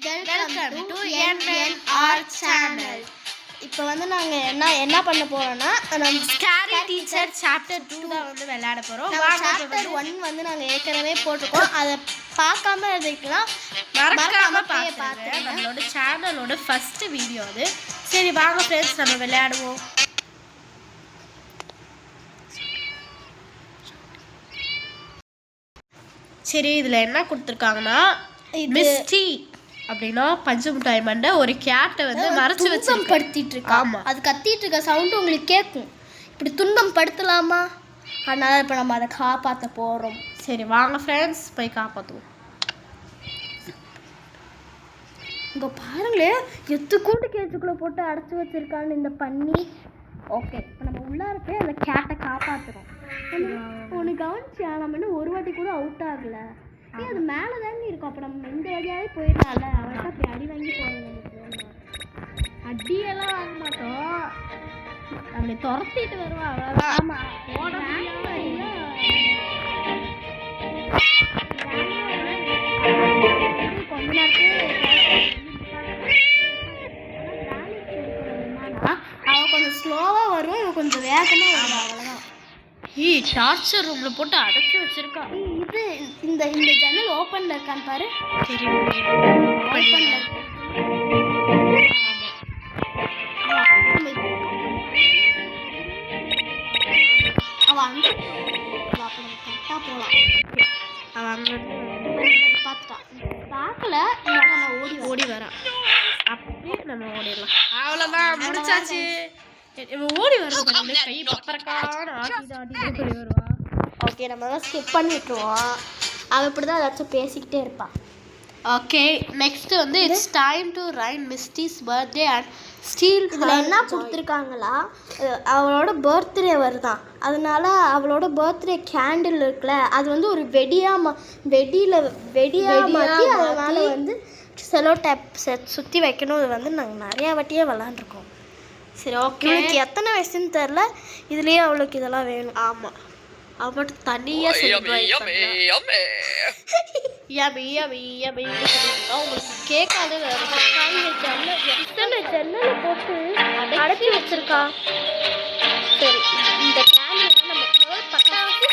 Welcome to NNR channel. இப்போ வந்து நாங்கள் என்ன பண்ண போகிறோன்னா நம்ம ஸ்கேரி டீச்சர் சாப்டர் 2 தான் வந்து விளையாட போகிறோம். சாப்டர் 1 வந்து நாங்கள் ஏற்கனவே போட்டிருக்கோம். அதை பார்க்காம இருக்கலாம், மறக்காம பார்த்து நம்மளோட சேனலோட ஃபர்ஸ்ட் வீடியோ அது. சரி வாங்க ஃப்ரெண்ட்ஸ், நம்ம விளையாடுவோம். சரி, இதில் என்ன கொடுத்துருக்காங்கன்னா, மிஸ்டி அப்படின்னா பஞ்சு மிட்டாய் மண்டை ஒரு கேட்டை வந்து மறைச்சு வச்சு படுத்திட்டு இருக்கா. ஆமாம், அது கத்திட்டு இருக்க சவுண்டு உங்களுக்கு கேட்கும். இப்படி துன்பம் படுத்தலாமா? அதனால இப்போ நம்ம அதை காப்பாற்ற போகிறோம். சரி வாங்க ஃப்ரெண்ட்ஸ், போய் காப்பாற்றுவோம். இங்கே பாருங்களேன், கூட்டு கேஜுக்குள்ளே போட்டு அடைச்சி வச்சிருக்கான்னு இந்த பண்ணி. ஓகே, இப்போ நம்ம உள்ளார போய் அந்த கேட்டை காப்பாற்றுறோம். ஒன்று கவனிச்சியா, நம்ம இன்னும் ஒரு வாட்டி கூட அவுட் ஆகலை. அது மேலே தானே இருக்கும். அப்போ நம்ம இந்த வழியாகவே போயிடலாம்ல. அவர்கிட்ட அப்படி அடி வாங்கி போகணும். அடியெல்லாம் வாங்க மாட்டோம், நம்மளை துரத்திட்டு வருவோம், அவ்வளோதான். ஆமாம், ஓட கொஞ்ச நேரத்துக்கு அவள் கொஞ்சம் ஸ்லோவாக வருவோம், இவன் கொஞ்சம் வேகமாக வருவான், அவ்வளோதான். டார்ச்சர் ரூம்ல போட்டு அடைச்சி வச்சிருக்கா. இது இந்த ஜன்னல் ஓப்பன்ல இருக்கான்னு பாரு. சரி, ஓப்பன்ல இருக்கு. அவ அங்க கரெக்டா போலாம். அவ அங்க பார்த்துட்டா, பார்க்கல, நம்ம ஓடி வரா. அப்படியே நம்ம ஓடிடலாம், அவ்வளோதான், முடிச்சாச்சு. ஓடி வருவா. ஓகே, நம்ம தான் ஸ்கிப் பண்ணிட்டுருவோம். அவள் இப்படி தான் ஏதாச்சும் பேசிக்கிட்டே இருப்பாள். ஓகே, நெக்ஸ்ட் வந்து it's time to write Misty's birthday and steal. இதில் என்ன கொடுத்துருக்காங்களா, அவளோட பர்த்டே வருதான். அதனால அவளோட பர்த்டே கேண்டில் இருக்குல்ல, அது வந்து ஒரு வெடியாக மாற்றி அதனால் வந்து செலோ டேப் சுற்றி வைக்கணும். அது வந்து நாங்கள் நிறையா வாட்டியே விளாண்டுருக்கோம். சரி, ஓகே. எனக்கு எத்தனை வயசுன்னு தெரில, இதுலேயே அவளுக்கு இதெல்லாம் வேணும். ஆமாம், அவள் மட்டும் தனியாக உங்களுக்கு கேட்காது. எத்தனை ஜன்னலை போட்டு அடைச்சி வச்சிருக்கா. சரி, இந்த கேண்டில் நம்ம பட்டாசு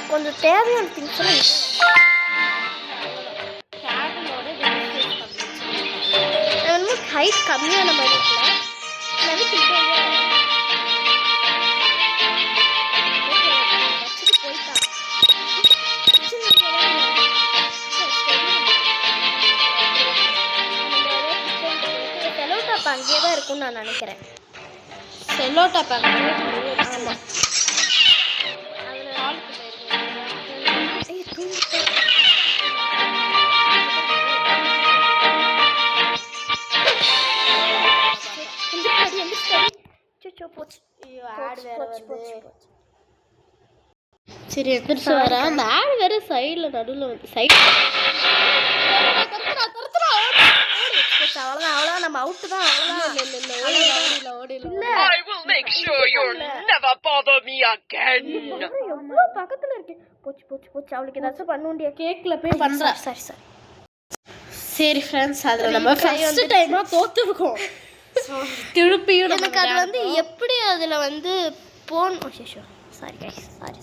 கொஞ்சம் தேவையான திங்ஸ் எல்லாம் ஹைட் கம்மியான மாதிரி இருக்குல்ல. செலோ டாப் அங்கேயே தான் இருக்கும்னு நான் நினைக்கிறேன். செலோ டாப் அங்கேயே. ஆமாம், சரி எடுத்துட்டு வரேன். அந்த ஆடு வேற சைடில் நடுவில் வந்து அவ்வளோதான், நம்ம அவுட்டு தான். எவ்வளோ பக்கத்தில் இருக்கு. போச்சு அவளுக்கு ஏதாச்சும் பண்ண முடிய கேக்கில் போய் பண்ணுறா. சரி ஃப்ரெண்ட்ஸ், அதில் நம்ம ஃபர்ஸ்ட் டைமாக தோத்துருக்கோம். திருப்பியும் எனக்கு அது வந்து எப்படி அதில் வந்து போகணும். Sorry guys, sorry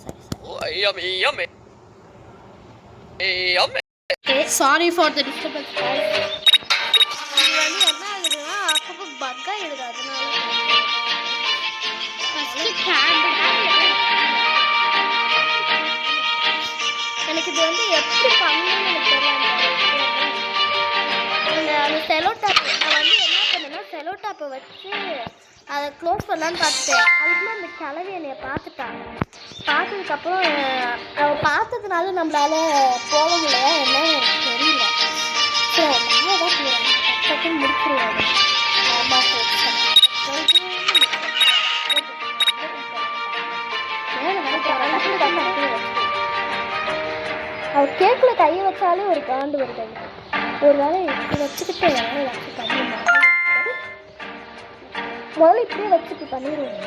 sorry for the disturbance. இது வந்து என்ன ஆகுதுன்னா, அப்பப்போ பக் ஆகிடுது. அதனால எனக்கு இது வந்து எப்படி பண்ணணும்னு எனக்கு தெரியல. அந்த செலோ டாப் நான் வந்து என்ன பண்ணேன்னா, செலோ டாப்பை வச்சு அதை க்ளோஸ் பண்ணலான்னு பார்த்துட்டேன். அதுக்குள்ள அந்த கிளவி என்னைய பார்த்ததுக்கப்புறம் அவள் பார்த்ததுனால நம்மளால போக முடியல. என்னன்னு எனக்கு தெரியல. ஸோ நான் தான் போகிறேன், முடிச்சிருவாங்க. அவள் கேக்கில் கையை வச்சாலே ஒரு காண்டு ஒரு கை. ஒரு வேலை இப்படி வச்சுக்கிட்டு முதல்ல இப்படியே வச்சுட்டு பண்ணிடுவோம்.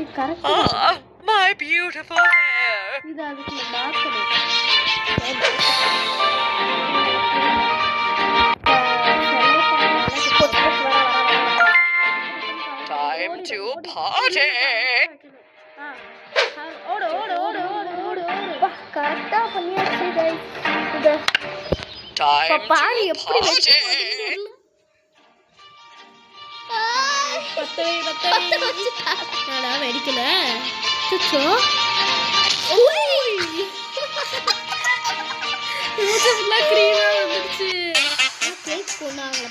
இது கரெக்டாக my beautiful hair. இது அதுக்கு மாற்றணும். Time to party. ஓடு ஓடு ஓடு ஓடு ஓடு ஓடு. கரெக்டாக பண்ணியாச்சு guys. இது Time பாரு to எப்படி party. வெடிக்கல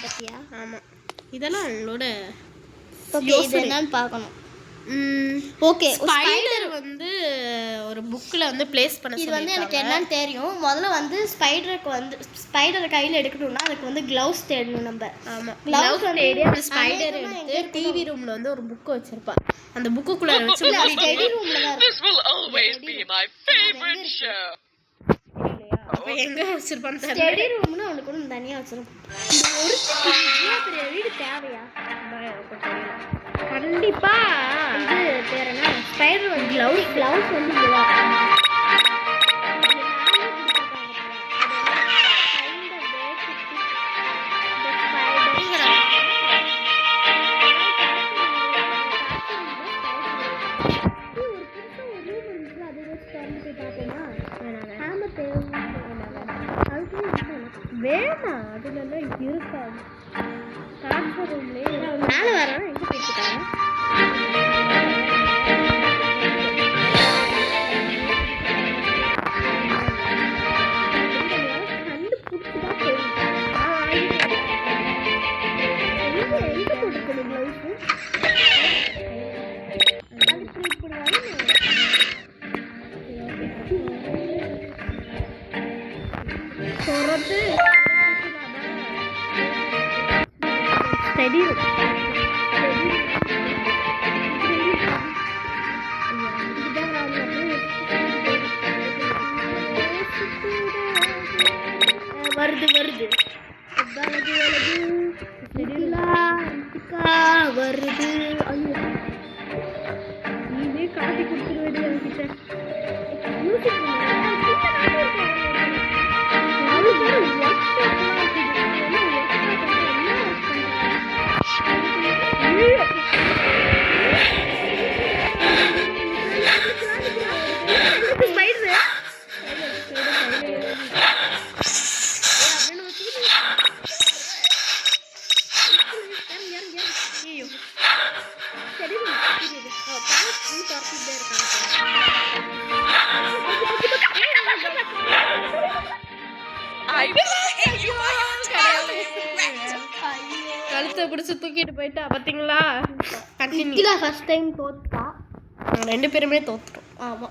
பத்தியா? ஆமா, இதெல்லாம் அவங்களோட என்னன்னு பார்க்கணும். ஓகே, ஸ்பைடர் வந்து ஒரு புக்கில் வந்து பிளேஸ் பண்ண இது வந்து எனக்கு என்னன்னு தெரியும். முதல்ல வந்து ஸ்பைடரை கையில் எடுக்கணும்னா அதுக்கு வந்து க்ளவுஸ் தேடணும் நம்ம. ஆமாம், க்ளவுஸ் தேடி அந்த ஸ்பைடர் எடுத்து டிவி ரூமில் வந்து ஒரு புக்கு வச்சிருப்பா. அந்த புக்குக்குள்ளே வச்சு ஸ்டடி ரூமில் தான் This will always be my favorite show. அப்போ எங்கே வச்சிருப்பான்னு தெரியல. ஸ்டடி ரூம்னு அவனுக்கு ஒன்று தனியாக வச்சிருப்பான். ஒரு பெரிய வீடு தேவையா? கண்டிப்பா இது பேர் என்ன, ஸ்பைடர் வந்து க்ளவுஸ் வந்து இதுதான். வேணாம், அதுல இருக்காது. மேலே வர எங்க போயிட்டுருக்காங்க? வருது வருது வருது. நீவே காட்டி கொடுத்துருவேன் என்கிட்ட. கழுத்தை பிடிச்சி தூக்கிட்டு போயிட்டா பாத்தீங்களா? ஃபர்ஸ்ட் டைம் தோத்தா, ரெண்டு பேருமே தோத்துட்டோம். ஆமா,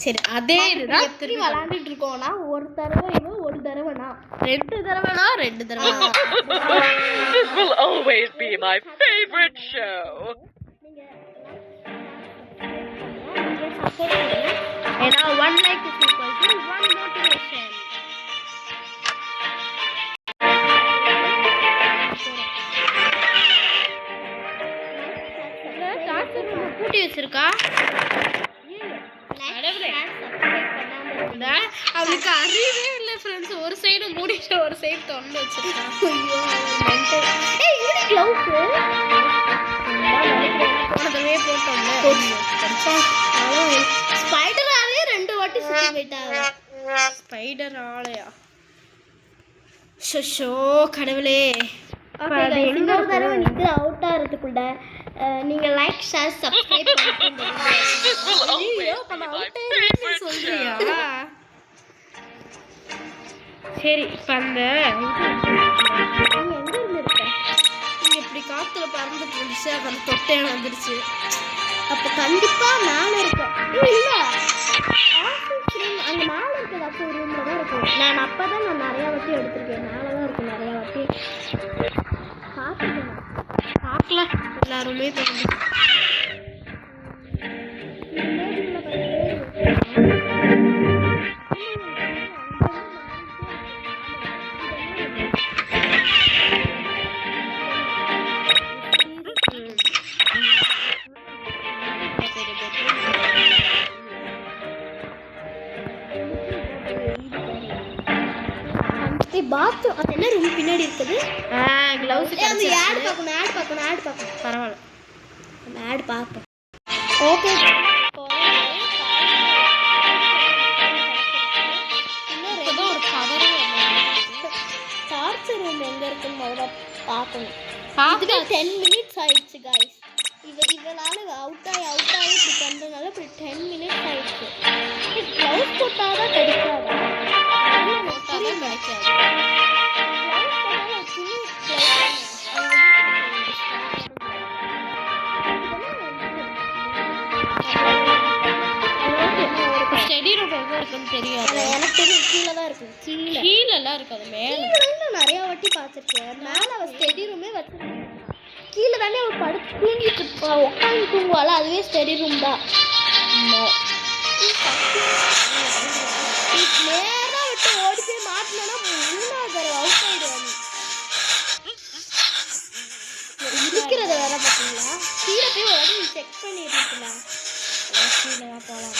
சரி, அதே இதுதான் எப்படி விளையாண்டுட்டு இருக்கோம்னா, ஒரு தடவை இவன் ஒரு தடவைனா, ரெண்டு தடவைனா ரெண்டு தடவை. This will always be my favorite show. ஏன்னா 1 like is equal to 1 motivation. கூட்டி வச்சிருக்கா அவளுக்கு அறிவே இல்லை ஃப்ரெண்ட்ஸ். ஒரு சைடு மூடிட்டு ஒரு சைடு தொண்டு வச்சிருக்கா. போனதவே போட்டோம்ல. ஸ்பைடர் ஆளையே 2 வாட்டி சுத்தி போயிட்டாங்க. ஸ்பைடர் ஆளையா? ஷோ கடவுளே. இன்னொரு தடவை நின்று அவுட் ஆகிறதுக்குள்ள நீங்க லைக் ஷேர் சப்ஸ்கிரைப் பண்ணுங்க. சொல்றியா? சரி, இப்போ அந்த எங்க இருந்து இருக்க நீங்க இப்படி காத்துல பறந்துட்டு இருந்துச்சு, அந்த தொட்டே வந்துருச்சு. அப்போ கண்டிப்பா மேலே இருக்க இல்ல அங்க மேலே இருக்குது. அப்போ ஒரு ரூம்ல தான் இருக்கும். நான் அப்பதான் நான் நிறைய வாட்டி எடுத்திருக்கேன். மேலதான் இருக்கும் நிறைய வாட்டி. பார்க்கல எல்லாருமே தெரிஞ்சு ஓகே பாத்ரூம் அது என்ன ரூம் பின்னாடி இருக்குது க்ளவுஸ் அந்த ஆட் பார்க்கணும் பரவாயில்ல அந்த ஆட் பார்ப்போம் ஓகே இன்னொரு ஒரு கவரும் டார்ச்சர் ரூம் எங்கே இருக்குன்னு முதல்ல பார்க்கணும் பார்த்து 10 minutes ஆயிடுச்சு guys இவளால அவுட் ஆகி இப்படி பண்ணுறதுனால இப்படி 10 minutes ஆயிடுச்சு க்ளவுஸ் போட்டால் தான் கிடைக்காது போட்டால் தான் கிடைக்காது ஸ்டடி ரூம் எங்கே இருக்குன்னு தெரியாது எனக்கு தெரியும் கீழே தான் இருக்கும் கீழெல்லாம் இருக்காது மேலே நான் நிறையா வாட்டி பார்த்துருக்கேன் மேலே அவள் ஸ்டடி ரூமே வச்சிருக்கேன் கீழே தானே அவள் படுத்து தூங்கிட்டு உட்காந்து தூங்குவாள் அதுவே ஸ்டடி ரூம் தான் நேராக விட்டு ஓடி போய் மாட்டினா 3வது தடவை அவுட் ஆயிடுவாங்க இருக்கிறத வேற பார்த்தீங்களா கீழே போய் ஒரு வாட்டி செக் பண்ணிருக்கலாம் கீழே தான் போகலாம்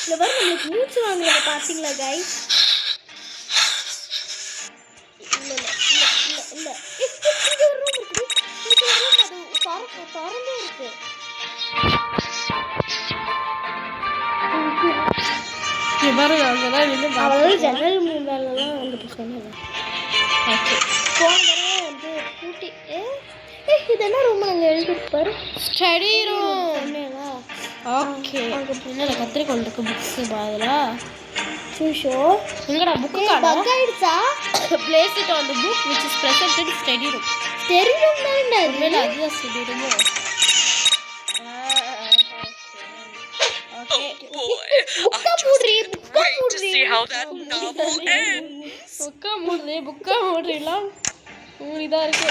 இந்த மாதிரி நம்மளுக்கு மூச்சு வாங்குறத பார்த்தீங்களா கைஸ் இல்லை இங்கே ஒரு ரூம் இருக்குது இங்கே ஒரு ரூம் அது திறந்தே இருக்கு அவ்வளோ ஜன்னல் மேலாம் வந்துட்டு சொன்னேன் ஓகே போன தடவை வந்து கூட்டி இது என்ன ரூம் நாங்கள் எழுதிருப்பாரு ஸ்டடி ரூம் சொன்னேங்களா ஓகே என்ன கத்திரிக்கோள் இருக்கு புக்ஸ் பதிலா ஷூ எங்கடா புக்கு பக் ஆயிடுச்சா place it on the book which is present in study room study room தான் ஒருவேளை அதுதான் ஸ்டடி ரூமோ okay Boy, I just can't wait to see how that novel ends. புக்கா மூடுறீலாம் மூடிதான் இருக்கு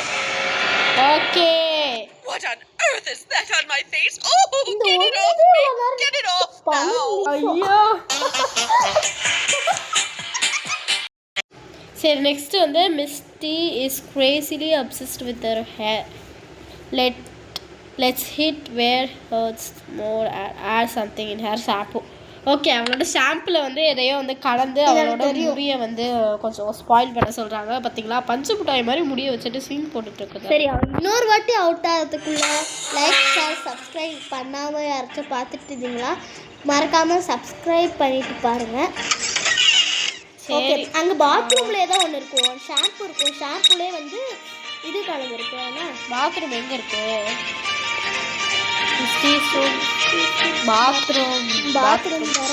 okay What on earth is that on my face? Oh, get it off me! Get it off now! ஐயோ சரி next வந்து Misty is crazily obsessed with her hair let's hit where hurts more add something in hair shampoo okay அவளோட ஷாம்பில் வந்து எதையோ வந்து கலந்து அவளோட முடியை வந்து கொஞ்சம் ஸ்பாயில் பண்ண சொல்கிறாங்க பார்த்தீங்களா பஞ்சு மிட்டாய் மாதிரி முடியை வச்சுட்டு ஸ்விங் போட்டுட்டு இருக்குது சரி இன்னொரு வாட்டி அவுட் ஆகிறதுக்குள்ள லைக் ஷேர் சப்ஸ்கிரைப் பண்ணாமல் யாராச்சும் பார்த்துட்டு இருந்தீங்களா மறக்காமல் சப்ஸ்கிரைப் பண்ணிட்டு பாருங்கள் ஓகே அங்கே பாத்ரூமில் ஏதோ ஒன்று இருக்கும் ஷாம்பு இருக்கும் ஷாம்புலேயே வந்து இது கலந்து இருக்கு ஆனால் பாத்ரூம் எங்கே இருக்கு பாத்ரூம் தர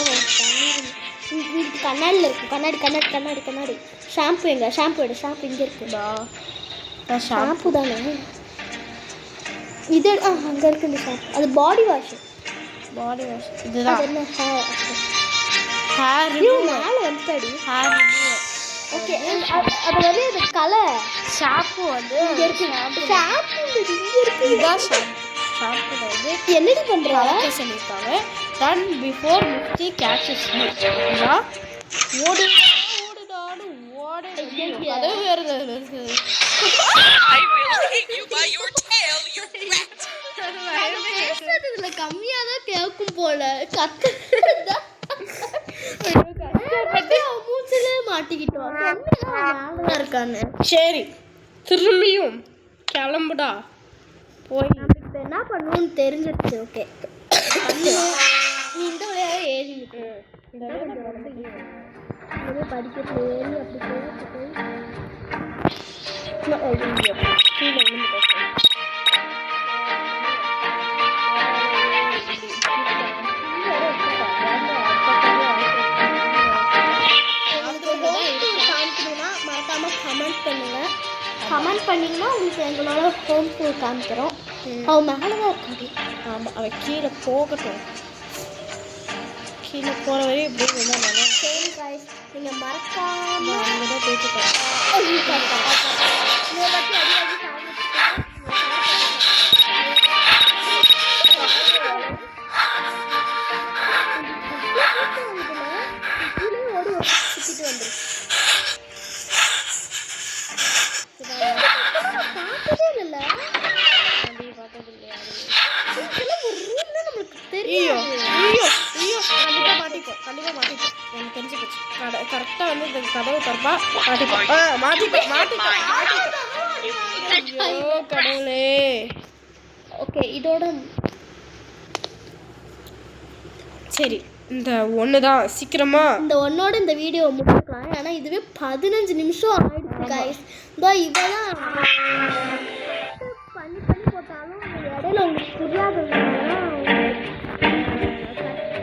வீட்டு கண்ணாடியில் இருக்கும் கண்ணாடி ஷாம்பு எங்க ஷாம்பு இங்கே இருக்குதா ஷாம்பு தானே இது அங்கே இருக்கு இந்த ஷாம்பு அது பாடி வாஷ் இதுதான் என்ன ஹேர் மேலே வந்துட்டாடி ஹேர் ஓகே அது வந்து அது கலர் ஷாம்பு வந்து இங்கே இருக்கு ஷாம்பு இங்கே இருக்கு இதுதான் ஷாம்பு வந்து என்னடி பண்ணுறாங்க சொல்லியிருக்காங்க ரன் பிஃபோர் முக்தி கேட்சஸ் ஓடுடான்னு கதவு வேறு இருக்குது I will hang you by your tail, you rat! பேசுறதுல கம்மியாக தான் கேட்கும் போல கத்து மூச்சிலே மாட்டிக்கிட்டோம் இருக்கான்னு சரி திரும்பியும் கிளம்புடா போய் இப்போ என்ன பண்ணுவோன்னு தெரிஞ்சிருச்சு ஓகே இந்த வழியாக ஏறிட்டு படிக்கிறது ஏறி அப்படி போய் கீழே விழுந்து மறக்காம கமெண்ட் பண்ணிங்கன்னா உங்களுக்கு எங்களோட ஹோம் டூர் காமிக்கிறோம் அவன் மேலே தான் இருக்காடி ஆமாம் அவன் கீழே போகட்டும் கீழே போகிற வரையும் எப்படி இருந்தால் நல்லா சரி காய்ஸ் நீங்கள் மறக்காமல் அங்கே தான் போயிட்டு தெரியும் மாட்டிப்போம் கண்டிப்பா மாட்டிப்போம் எனக்கு தெரிஞ்சு போச்சு கரெக்டாக வந்து இந்த கதவை திறப்பா மாட்டிப்போம் ஐயோ கடவுளே ஓகே இதோட சரி இந்த ஒன்று தான் சீக்கிரமா இந்த ஒன்னோட இந்த வீடியோ முடிச்சுக்கலாம். ஏன்னா இதுவே 15 நிமிஷம் ஆயிடுச்சு கைஸ். இதோ இவெல்லாம் பண்ணி போட்டாலும் இடையில உங்களுக்கு புரியாததுனால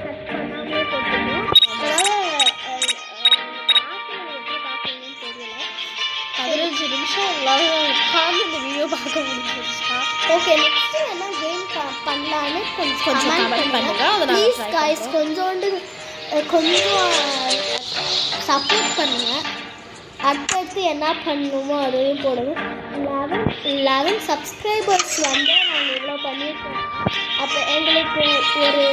கட் பண்ணாமே போட்டுருக்கோம். அதனால 15 நிமிஷம் உங்களால் உட்காந்து இந்த வீடியோ பார்க்க முடிஞ்சிருச்சா? ஓகே நெக்ஸ்ட் என்ன கேம் பண்ணலான்னு கொஞ்சம் கமெண்ட் comment பண்ணுங்க. அதை நாங்க ப்ளீஸ் try கைஸ் பண்றோம். கொஞ்சம் சப்போர்ட் பண்ணுங்க. அடுத்தடுத்து என்ன பண்ணணுமோ அதையும் போடுங்க. 11 சப்ஸ்கிரைபர்ஸ் வந்து நாங்கள் இவ்வளோ பண்ணியிருக்கோம். அப்போ எங்களுக்கு ஒரு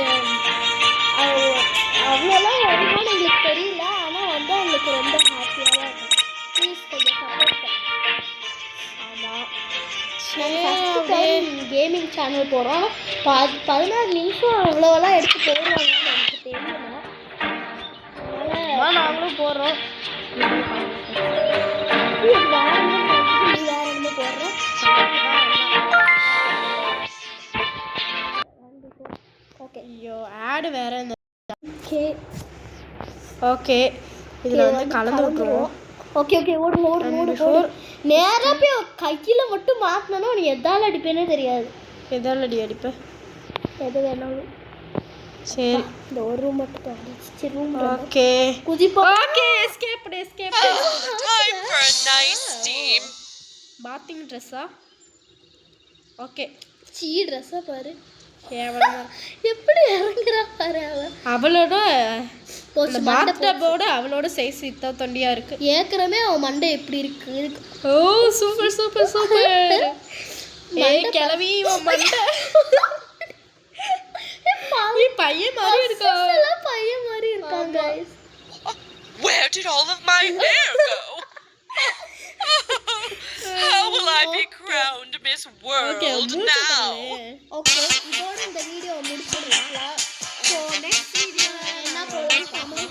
அவ்வளோலாம் வருமானு எங்களுக்கு தெரியல. ஆனால் வந்து எங்களுக்கு ரொம்ப ஹாப்பியாக தான் இருக்கும். ப்ளீஸ் கொஞ்சம் சப்போர்ட் பண்ணுங்க. கேமிங் சேனல் போகிறோம். 16 நிமிஷம் அவ்வளோவெல்லாம் எடுத்து போடுவாங்கன்னு எனக்கு தெரியல. அதனால் நாங்களும் போடுறோம் வேற என்ன போடுறோம். ஓகே ஐயோ ஆடு வேற இந்த ஓகே ஓகே இதில் வந்து கலந்து விட்டுருவோம் ஓகே ஓடு நேராக போய் கையில் மட்டும் மாட்டினா நீ எதால் அடிப்பேனே தெரியாது. எதால் அடிப்பேன் எது வேணாலும் சரி இந்த ஒரு ரூம் மட்டும் அடிச்சு ரூம் ஓகே குதிப்போம். Okay escape Time for a nice steam. Bathing ட்ரெஸ்ஸா ஓகே ட்ரெஸ்ஸை பாரு கேவலமா எப்படி இறங்குறா பாரு அவளோட போச்சு அந்த பாத்டபோட அவளோட சைஸ் இத்தா தொண்டியா இருக்கு. ஏற்கனவே அவன் மண்டை எப்படி இருக்கு ஓ சூப்பர் ஏய் கிளவி உன் மண்டை பையன் மாதிரி இருக்கா பையன் மாதிரி இருக்காங்க. Where did all of my hair go? How will I be crowned Miss World now? Okay இதோட இந்த வீடியோ முடிச்சிடலாம். ஸோ நெக்ஸ்ட் வீடியோவில் என்ன போடலாம்